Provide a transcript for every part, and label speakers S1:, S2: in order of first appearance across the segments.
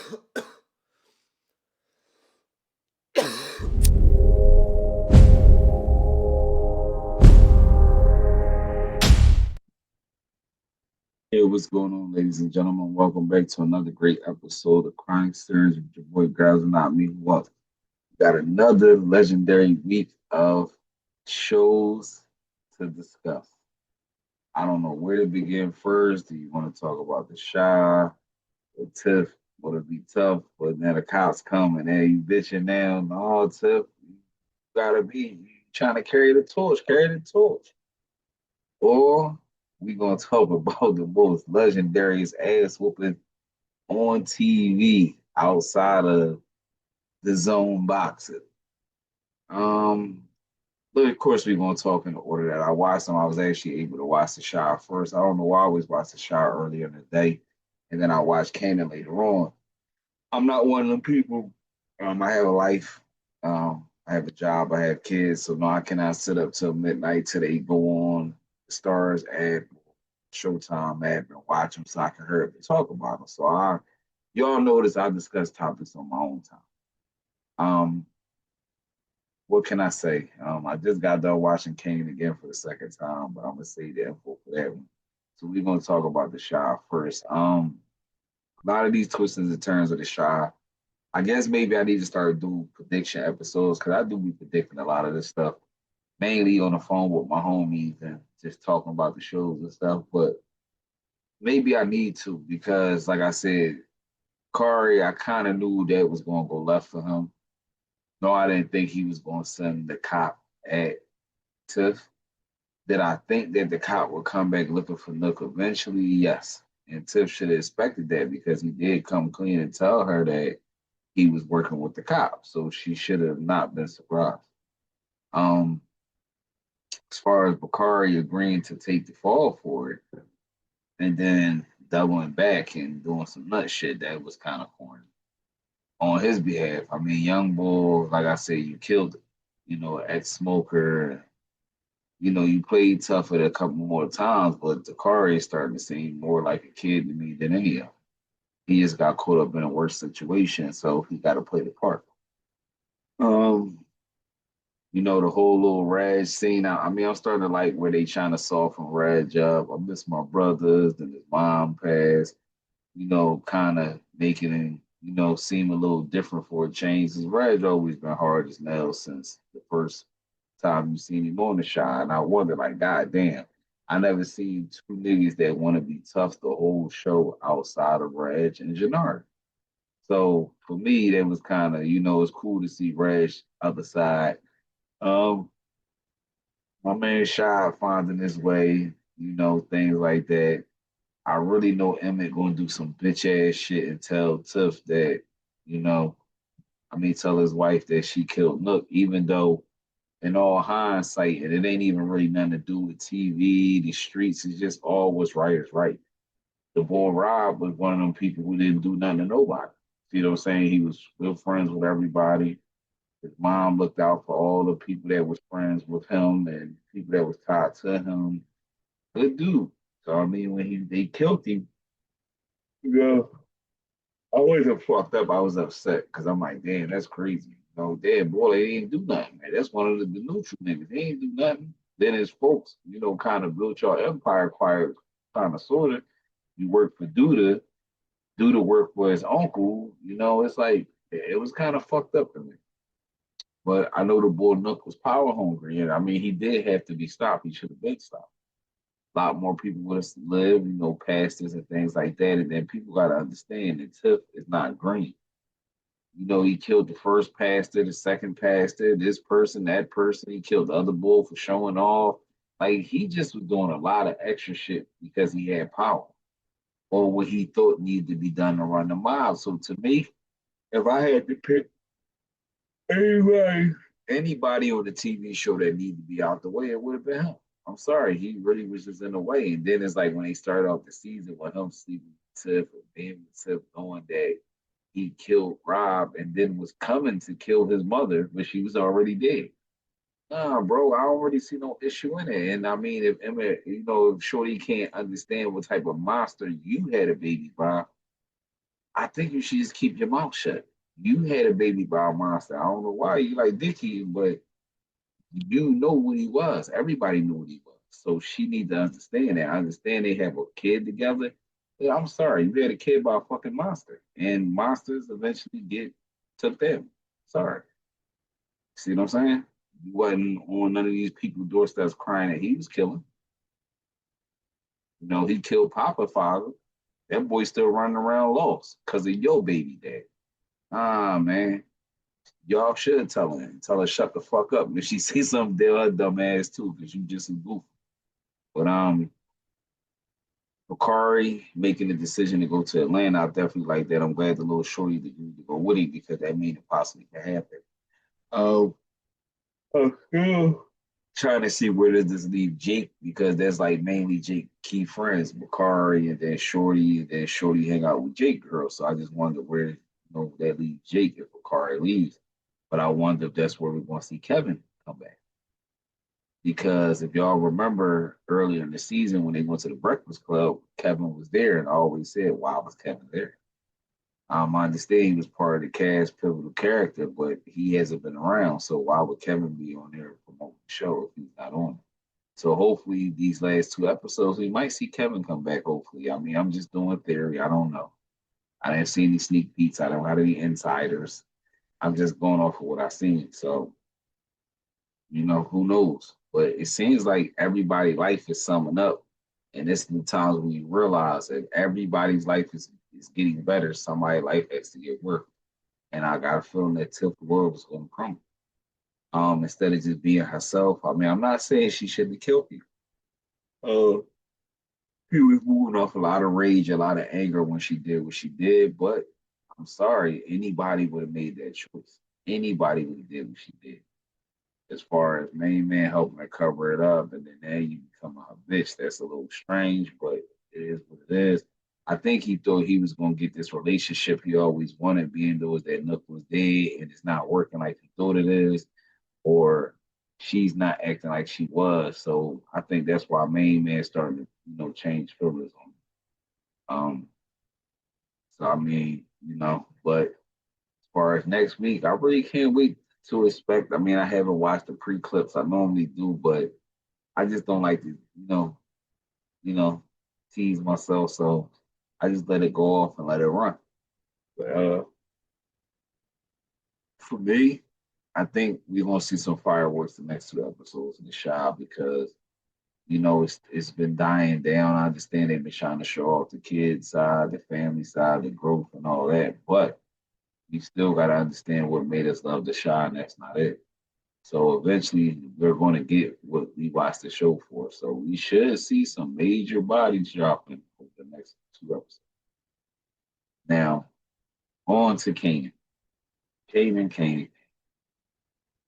S1: Hey, what's going on, ladies and gentlemen? Welcome back to another great episode of Crime Stories with your boy Guys and Not Me. What? Got another legendary week of shows to discuss. I don't know where to begin first. Do you want to talk about the Chi or Tiff? Would it be tough? But then the cops come and hey, you bitching now. No, Tiff, you gotta be you trying to carry the torch, carry the torch. Or we gonna talk about the most legendary ass whooping on TV outside of the zone boxing. Um, but of course we're gonna talk in the order that I watched them. I was actually able to watch the Chi first. I don't know why I always watch the Chi earlier in the day, and then I watch Kanan later on. I'm not one of them people. I have a life. I have a job. I have kids, so no, I cannot sit up till midnight till they go on the Stars app, Showtime app, and watch them so I can hear them talk about them. So y'all notice I discuss topics on my own time. Um, what can I say? I just got done watching Kane again for the second time, but I'm gonna say the info for that one. So we're gonna talk about the Chi first. A lot of these twists and turns of the Chi. I guess maybe I need to start doing prediction episodes because I do be predicting a lot of this stuff, mainly on the phone with my homies and just talking about the shows and stuff. But maybe I need to because, like I said, Bakari, I kind of knew that was going to go left for him. No, I didn't think he was going to send the cop at Tiff. Did I think that the cop would come back looking for Nuck eventually? Yes. And Tiff should have expected that because he did come clean and tell her that he was working with the cops. So she should have not been surprised. Um, as far as Bakari agreeing to take the fall for it and then doubling back and doing some nut shit, that was kind of corny on his behalf. I mean, young bull, like I said, you killed, ex smoker. You played tough at a couple more times, but Dakari is starting to seem more like a kid to me than any of them. He just got caught up in a worse situation, so he got to play the part. Um, the whole little Reg scene. I mean, I'm starting to like where they trying to soften Reg up. I miss my brothers, then his mom passed, kind of making him, seem a little different for a change. His Reg always been hard as nails since the first time you seen him on the shot. And I wonder, like, God damn, I never seen two niggas that want to be tough the whole show outside of Reg and Jannard. So for me, that was kind of, it's cool to see Reg other side. Um, my man Shy finding his way, things like that. I really know Emmett gonna do some bitch ass shit and tell Tiff that, you know, tell his wife that she killed Nook, even though in all hindsight, and it ain't even really nothing to do with TV, the streets, it's just all what's right is right. The boy Rob was one of them people who didn't do nothing to nobody. See what I'm saying? He was real friends with everybody. His mom looked out for all the people that was friends with him and people that was tied to him. Good dude. So when they killed him, you know, I wasn't fucked up. I was upset because I'm like, damn, that's crazy. Dead boy, they didn't do nothing, man. That's one of the neutral niggas. They ain't do nothing. Then his folks, kind of built your empire quite kind of sort of. You work for Duda, Duda worked for his uncle. It's like it was kind of fucked up to me. But I know the boy Nook was power hungry, and he did have to be stopped. He should have been stopped. A lot more people would have lived, pastors and things like that. And then people got to understand that Tiff is not green. He killed the first pastor, the second pastor, this person, that person. He killed the other bull for showing off. Like he just was doing a lot of extra shit because he had power or what he thought needed to be done to run the mob. So to me, if I had to pick anybody, anybody on the TV show that needed to be out the way, it would have been him. I'm sorry, he really was just in the way. And then it's like when they started off the season with him sleeping with Tiff and being with Tiff, knowing that he killed Rob and then was coming to kill his mother, but she was already dead. Nah, bro, I don't really see no issue in it. And if Emmett, if Shorty can't understand what type of monster you had a baby by, I think you should just keep your mouth shut. You had a baby by a monster. I don't know why you like Dickie, but you know what he was. Everybody knew what he was. So she need to understand that. I understand they have a kid together. Yeah, I'm sorry, you had a kid by a fucking monster, and monsters eventually get took them. Sorry. See what I'm saying? You wasn't on none of these people's doorsteps crying that he was killing. You know, he killed Papa father. That boy still running around lost because of your baby dad. Ah, man. Y'all should tell her. Tell her shut the fuck up. And if she say something, tell her dumb ass too, because you just a goof. But Bakari making the decision to go to Atlanta, I definitely like that. I'm glad the little shorty agreed to go with him because that means it possibly can happen. Uh, yeah. Trying to see where does this leave Jake because that's like mainly Jake key friends, Bakari and then Shorty hang out with Jake girl. So I just wonder where that leaves Jake if Bakari leaves. But I wonder if that's where we're going to see Kevin come back. Because if y'all remember earlier in the season when they went to the Breakfast Club, Kevin was there and I always said, why was Kevin there? I understand he was part of the cast, pivotal character, but he hasn't been around. So why would Kevin be on there promoting the show if he's not on it? So hopefully these last two episodes, we might see Kevin come back. Hopefully, I mean, I'm just doing theory. I don't know. I didn't see any sneak peeks. I don't have any insiders. I'm just going off of what I've seen. So who knows? But it seems like everybody's life is summing up, and this is the times when you realize that everybody's life is getting better. Somebody's life has to get worse, and I got a feeling that Tiff world is going to crumble. Instead of just being herself. I mean, I'm not saying she shouldn't have killed people. Uh, she was moving off a lot of rage, a lot of anger when she did what she did. But I'm sorry, anybody would have made that choice. Anybody would have did what she did. As far as main man helping her cover it up, and then now you become a bitch. That's a little strange, but it is what it is. I think he thought he was gonna get this relationship he always wanted, being those that Nuck was dead and it's not working like he thought it is, or she's not acting like she was. So I think that's why main man starting to change feelings on him. So I mean, but as far as next week, I really can't wait to expect. I mean, I haven't watched the pre clips. I normally do, but I just don't like to, you know, tease myself. So I just let it go off and let it run. But for me, I think we're gonna see some fireworks the next two episodes in the shop because it's been dying down. I understand they've been trying to show off the kids side, the family side, the growth and all that, but you still gotta understand what made us love the Chi, and that's not it. So eventually we're gonna get what we watched the show for. So we should see some major bodies dropping over the next two episodes. Now, on to Kanan. Kanan.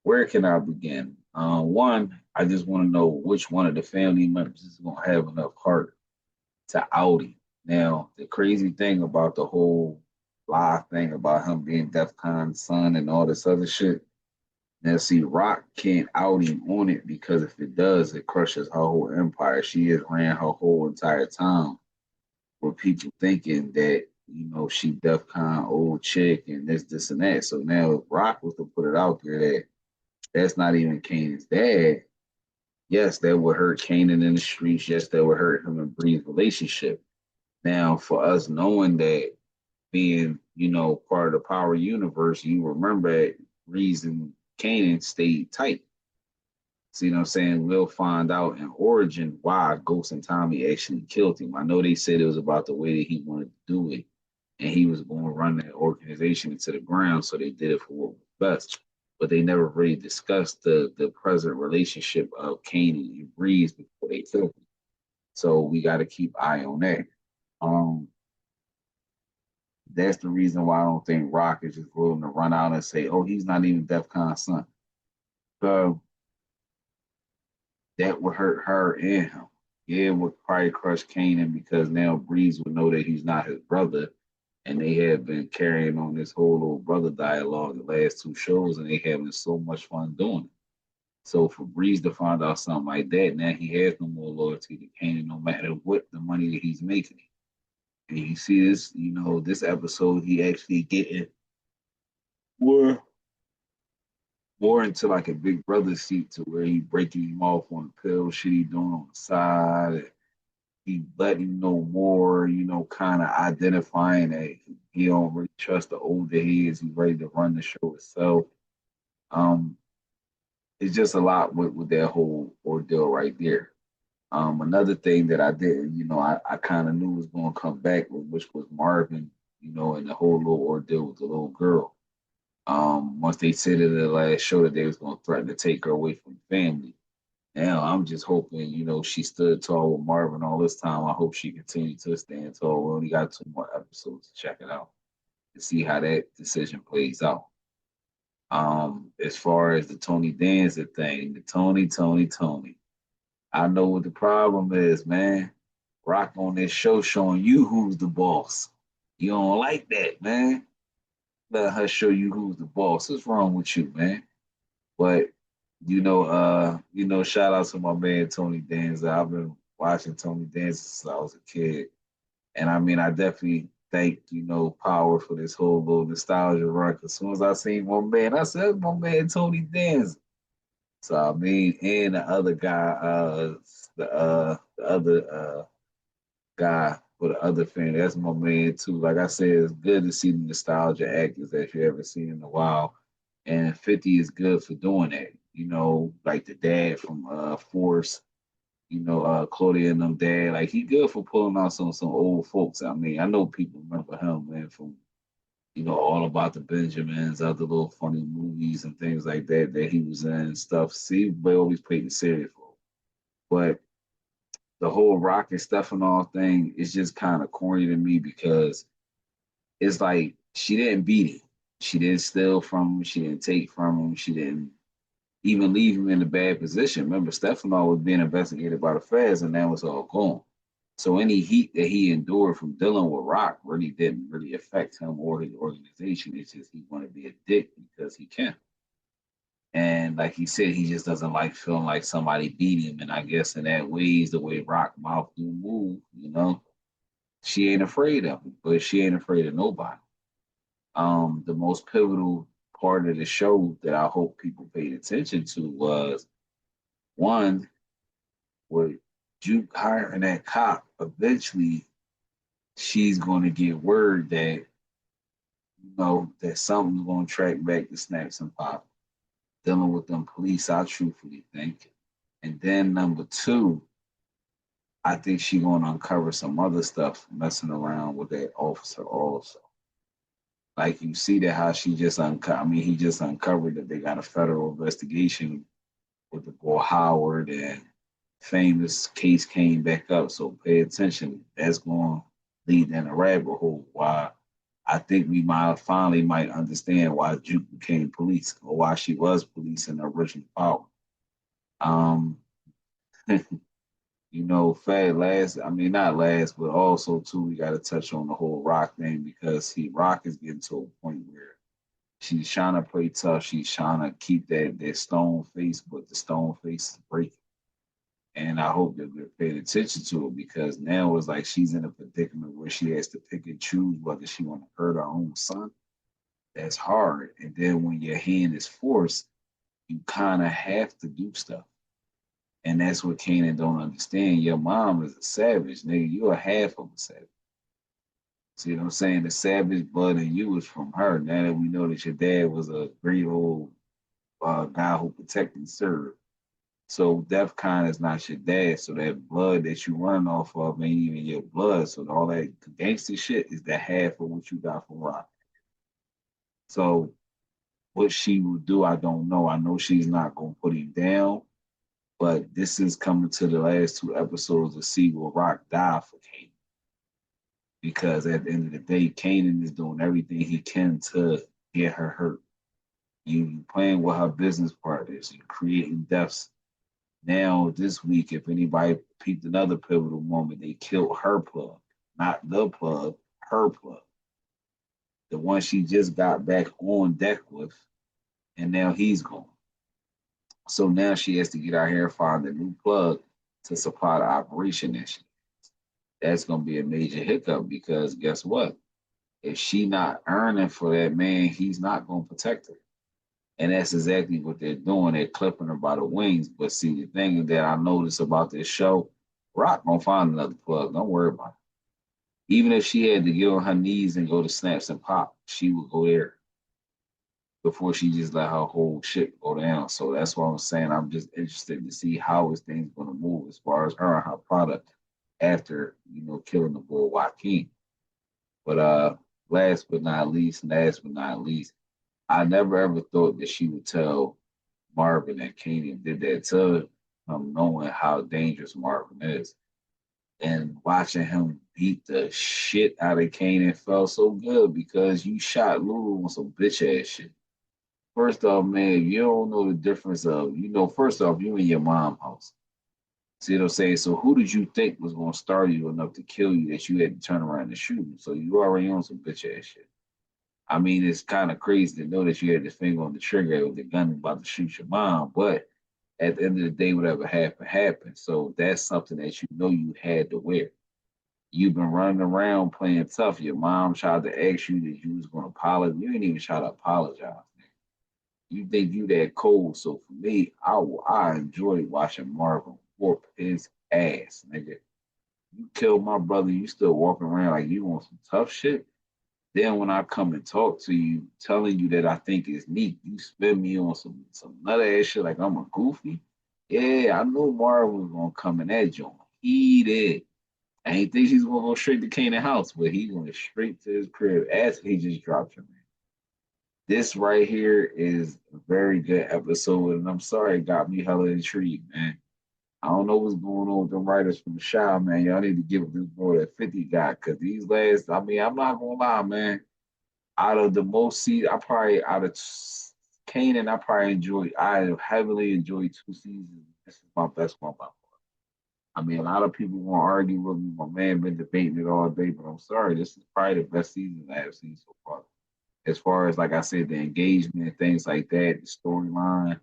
S1: Where can I begin? One, I just want to know which one of the family members is going to have enough heart to out him. Now, the crazy thing about the whole lie thing about him being DEF CON's son and all this other shit. Now, see, Raq can't out him on it because if it does, it crushes her whole empire. She has ran her whole entire town with people thinking that, she DEF CON old chick and this, and that. So now if Raq was to put it out there that that's not even Kanan's dad, yes, that would hurt Kanan in the streets. Yes, that would hurt him and Bree's relationship. Now, for us knowing that being, part of the power universe, you remember that Breeze and Kanan stayed tight. See what I'm saying? We'll find out in Origin why Ghost and Tommy actually killed him. I know they said it was about the way that he wanted to do it, and he was going to run that organization into the ground, so they did it for what was best. But they never really discussed the present relationship of Kanan and Breeze before they killed him. So we got to keep eye on that. Um, that's the reason why I don't think Raq is just willing to run out and say, "Oh, he's not even DEF CON's son." So that would hurt her and him. Yeah, it would probably crush Kanan because now Breeze would know that he's not his brother, and they have been carrying on this whole little brother dialogue the last two shows, and they having so much fun doing it. So for Breeze to find out something like that, now he has no more loyalty to Kanan, no matter what the money that he's making. And you see this, this episode, he actually getting more more into like a big brother seat to where he breaking him off on the pill shit he doing on the side. And he letting him know more, kind of identifying that he don't really trust the older he is. He's ready to run the show itself. Um, it's just a lot with that whole ordeal right there. Another thing that I did, I kind of knew was going to come back, which was Marvin, and the whole little ordeal with the little girl. Once they said in the last show that they was going to threaten to take her away from the family. Now I'm just hoping, she stood tall with Marvin all this time. I hope she continued to stand tall. We only got 2 more episodes to check it out to see how that decision plays out. As far as the Tony Danza thing, the Tony. I know what the problem is, man. Rock on this show showing you who's the boss. You don't like that, man. Let her show you who's the boss. What's wrong with you, man? But shout out to my man Tony Danza. I've been watching Tony Danza since I was a kid. And I mean I definitely thank, Power for this whole little nostalgia run. As soon as I seen my man, I said my man Tony Danza. So I mean, and the other guy, the other guy for the other fan, that's my man too. Like I said, it's good to see the nostalgia actors that you haven't seen in a while, and 50 is good for doing that. Like the dad from Force, Claudia and them dad, like he good for pulling out some old folks. I mean, I know people remember him, man, from all about the Benjamins, other little funny movies and things like that he was in and stuff. See, they always played the serious role. But the whole Rock and Stefano thing is just kind of corny to me because it's like she didn't beat him. She didn't steal from him. She didn't take from him. She didn't even leave him in a bad position. Remember, Stefano was being investigated by the feds and that was all gone. So any heat that he endured from dealing with Rock really didn't really affect him or his organization. It's just he wanted to be a dick because he can. And like he said, he just doesn't like feeling like somebody beat him. And I guess in that ways, the way Rock mouth do move, she ain't afraid of him, but she ain't afraid of nobody. The most pivotal part of the show that I hope people paid attention to was one, with Juke hiring that cop, eventually she's going to get word that that something's going to track back to Snaps and Pop. Dealing with them police, I truthfully think. And then number two, I think she's going to uncover some other stuff messing around with that officer also. Like you see that how she just uncovered. I mean, he just uncovered that they got a federal investigation with the boy Howard, and famous case came back up. So pay attention. That's going to lead in a rabbit hole. Why I think we might understand why Juke became police or why she was police in the original power. Um, Fed last, I mean not last, but also too, we gotta touch on the whole Rock thing because Rock is getting to a point where she's trying to play tough, she's trying to keep that stone face, but the stone face is breaking. And I hope that we're paying attention to it because now it's like she's in a predicament where she has to pick and choose whether she want to hurt her own son. That's hard. And then when your hand is forced, you kind of have to do stuff. And that's what Kanan don't understand. Your mom is a savage, nigga. You're a half of a savage. See what I'm saying? The savage blood in you is from her. Now that we know that your dad was a great old guy who protected and served. So Def Con is not your dad. So that blood that you run off of ain't even your blood. So all that gangster shit is the half of what you got from Rock. So what she will do, I don't know. I know she's not gonna put him down, but this is coming to the last 2 episodes to see will Rock die for Kanan. Because at the end of the day, Kanan is doing everything he can to get her hurt. You playing with her business partners, you creating deaths. Now, this week, if anybody peeped another pivotal moment, they killed her plug. Not the plug, her plug. The one she just got back on deck with, and now he's gone. So now she has to get out here and find a new plug to supply the operation that she has. that's gonna be a major hiccup because guess what? If she not earning for that man, he's not gonna protect her. And that's exactly what they're doing. They're clipping her by the wings. But see, the thing that I noticed about this show, Rock gonna find another plug. Don't worry about it. Even if she had to get on her knees and go to snaps and pop, she would go there before she just let her whole shit go down. So that's what I'm saying. I'm just interested to see how is things gonna move as far as her and her product after, killing the bull Joaquin. But last but not least, I never ever thought that she would tell Marvin and Kanan did that to him, knowing how dangerous Marvin is. And watching him beat the shit out of Kanan felt so good because you shot Lulu on some bitch ass shit. First off, man, you don't know the difference of, first off, you in your mom's house. See what I'm saying? So who did you think was going to startle you enough to kill you that you had to turn around and shoot him? So you already on some bitch ass shit. I mean, it's kind of crazy to know that you had the finger on the trigger with the gun about to shoot your mom, but at the end of the day, whatever happened, happened. So that's something that you know you had to wear. You've been running around playing tough. Your mom tried to ask you that you was going to apologize. You ain't even try to apologize. You think you that cold. So for me, I enjoyed watching Marvin whoop his ass, nigga. You killed my brother, you still walking around like you want some tough shit. Then when I come and talk to you, telling you that I think it's neat, you spin me on some nut ass shit like I'm a goofy. Yeah, I knew Marvin was gonna come in that joint. He did. I ain't think he's gonna go straight to Kanan house, but he went straight to his crib after he just dropped him. This right here is a very good episode, and I'm sorry it got me hella intrigued, man. I don't know what's going on with the writers from the show, man. Y'all need to give this boy that 50 guy, because these last, I mean, I'm not gonna lie, man. Out of the most seasons, out of Kanan, I heavily enjoyed 2 seasons. This is my best one by far. I mean, a lot of people want to argue with me. My man been debating it all day, but I'm sorry, this is probably the best season I have seen so far. As far as, like I said, the engagement and things like that, the storyline,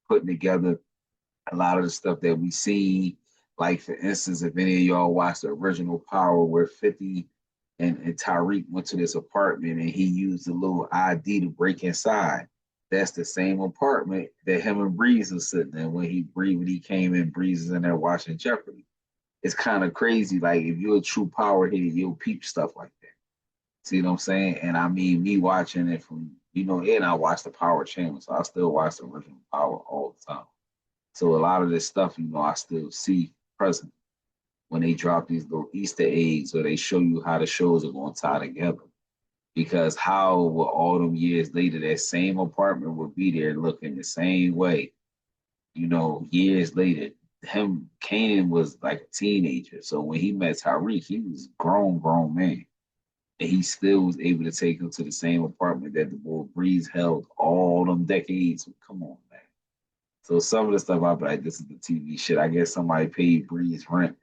S1: putting together a lot of the stuff that we see. Like, for instance, if any of y'all watched the original Power where 50 and Tyreek went to this apartment and he used a little ID to break inside. That's the same apartment that him and Breeze was sitting in when he came in, Breeze is in there watching Jeopardy. It's kind of crazy. Like, if you're a true power head, you'll peep stuff like that. See what I'm saying? And I mean, me watching it from, and I watch the Power channel, so I still watch the original Power all the time. So a lot of this stuff, I still see present when they drop these little Easter eggs or they show you how the shows are going to tie together. Because how will all them years later that same apartment will be there looking the same way? Years later, Kanan was like a teenager. So when he met Tyreek, he was a grown man. And he still was able to take him to the same apartment that the boy Breeze held all them decades. Come on, man. So some of the stuff I'll be like, this is the TV shit. I guess somebody paid Breeze rent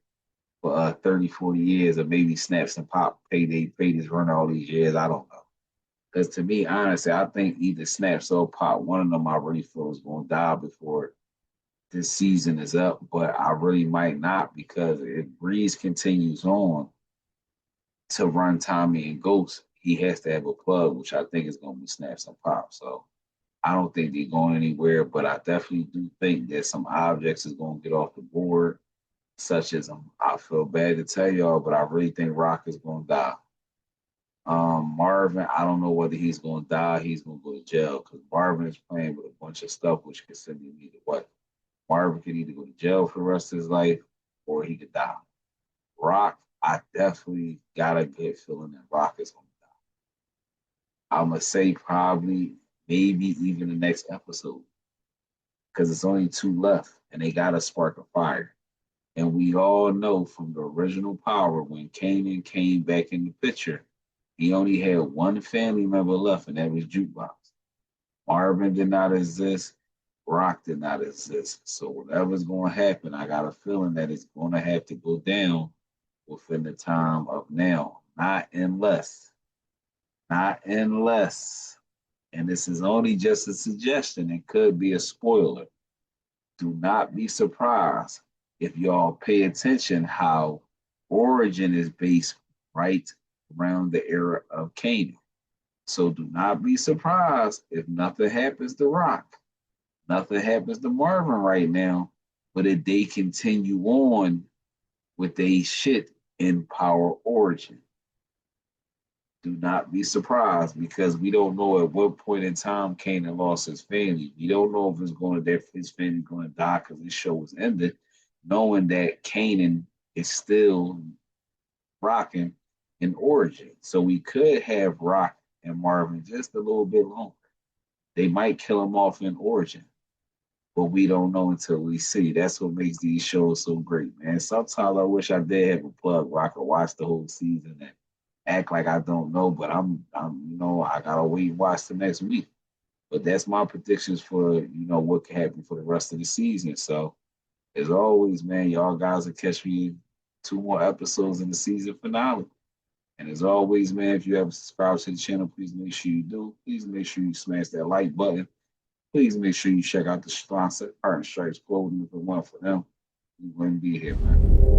S1: for 30, 40 years, or maybe Snaps and Pop paid his rent all these years. I don't know. Because to me, honestly, I think either Snaps or Pop, one of them I really feel is going to die before this season is up. But I really might not, because if Breeze continues on to run Tommy and Ghost, he has to have a plug, which I think is going to be Snaps and Pop. So I don't think they're going anywhere, but I definitely do think that some objects is going to get off the board, such as I feel bad to tell y'all, but I really think Rock is going to die. Marvin, I don't know whether he's going to die. He's going to go to jail because Marvin is playing with a bunch of stuff, which could send him either way. Marvin could either go to jail for the rest of his life or he could die. Rock, I definitely got a good feeling that Rock is going to die. I'm going to say probably, maybe even the next episode, because it's only 2 left and they got to spark a fire. And we all know from the original Power, when Kanan came back in the picture, he only had one family member left, and that was Jukebox. Marvin did not exist. Rock did not exist. So whatever's going to happen, I got a feeling that it's going to have to go down within the time of now. Not unless, and this is only just a suggestion, it could be a spoiler. Do not be surprised if y'all pay attention how Origin is based right around the era of Kanan. So do not be surprised if nothing happens to Raq, nothing happens to Marvin right now, but if they continue on with a shit in Power Origin. Do not be surprised because we don't know at what point in time Kanan lost his family. We don't know if it's going to if his family going to die because this show was ended, knowing that Kanan is still rocking in Origin. So we could have Raq and Marvin just a little bit longer. They might kill him off in Origin, but we don't know until we see. That's what makes these shows so great, man. Sometimes I wish I did have a plug where I could watch the whole season and act like I don't know, but I gotta wait and watch the next week. But that's my predictions for what can happen for the rest of the season. So as always, man, y'all guys will catch me two more episodes in the season finale. And as always, man, if you haven't subscribed to the channel, please make sure you do. Please make sure you smash that like button. Please make sure you check out the sponsor, Art and Stripes Clothing. If it weren't for them, we wouldn't be here, man.